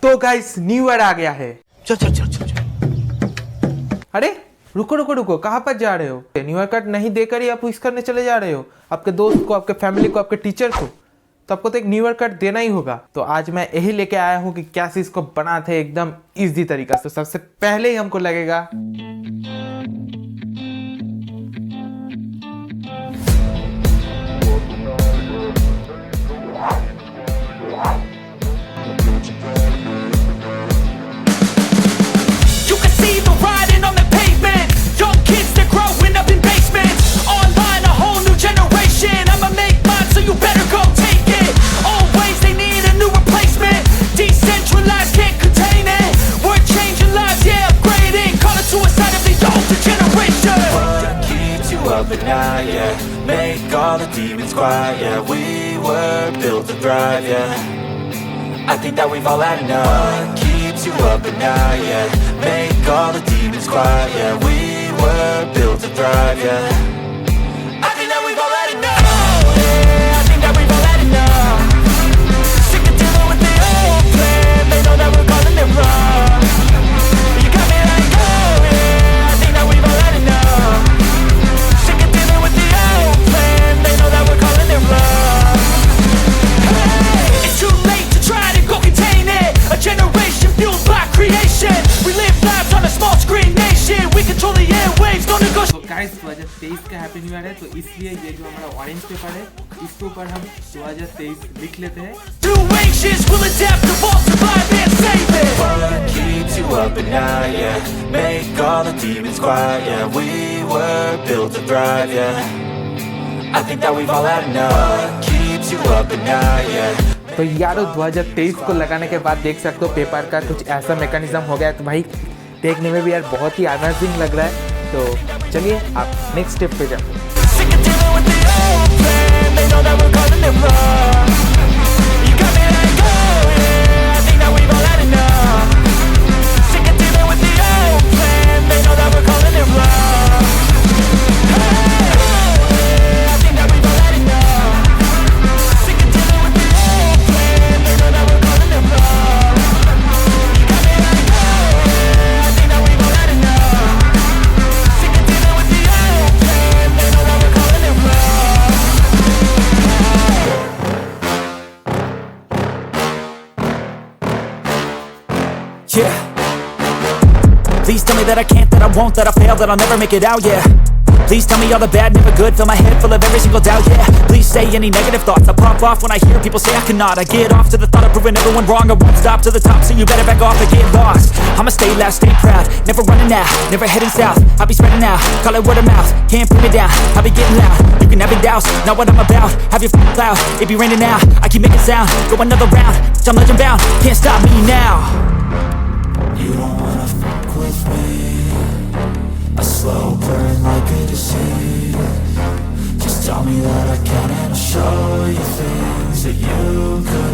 तो guys new year आ गया है। चल चल चल चल चल। अरे रुको रुको रुको, कहाँ पर जा रहे हो? न्यू ईयर कार्ड नहीं देकर ही आप विश करने चले जा रहे हो आपके दोस्त को, आपके फैमिली को, आपके टीचर को? तो आपको तो एक न्यू ईयर कार्ड देना ही होगा। तो आज मैं यही लेके आया हूँ कि कैसे इसको बनाते हैं एकदम इजी तरीका से। तो सबसे पहले ही हमको लगेगा But now, yeah, make all the demons quiet, yeah. We were built to thrive, yeah. I think that we've all had enough. What keeps you up at night, yeah. Make all the demons quiet, yeah. We were built to thrive, yeah. I think that we've all had enough. Oh, yeah, I think that we've all had enough. Sick of dealing with the old plan. They know that we're calling it wrong. You got me like, oh, yeah, I think that we've all had enough. Guys 2023 का happy new year है, तो इसलिए ये जो हमारा orange paper है इसके ऊपर हम 2023 लिख लेते हैं। तो यारो 2023 को लगाने के बाद देख सकते हो पेपर का कुछ ऐसा मैकेनिज्म हो गया। तो भाई देखने में भी यार बहुत ही अमेजिंग लग रहा है। तो चलिए आप नेक्स्ट स्टेप पे जाओ। Yeah. Please tell me that I can't, that I won't, that I fail, that I'll never make it out, yeah. Please tell me all the bad, never good, fill my head full of every single doubt, yeah. Please say any negative thoughts, I pop off when I hear people say I cannot. I get off to the thought of proving everyone wrong, I won't stop to the top, so you better back off and get lost. I'ma stay loud, stay proud, never running out, never heading south. I'll be spreading out, call it word of mouth, can't put me down, I'll be getting loud. You can have your doubts, not what I'm about, have your f***ing cloud, it be raining now. I keep making sound, go another round, I'm legend bound, can't stop me now. You don't wanna fuck with me. A slow burn like a disease. Just tell me that I can and I'll show you things that you could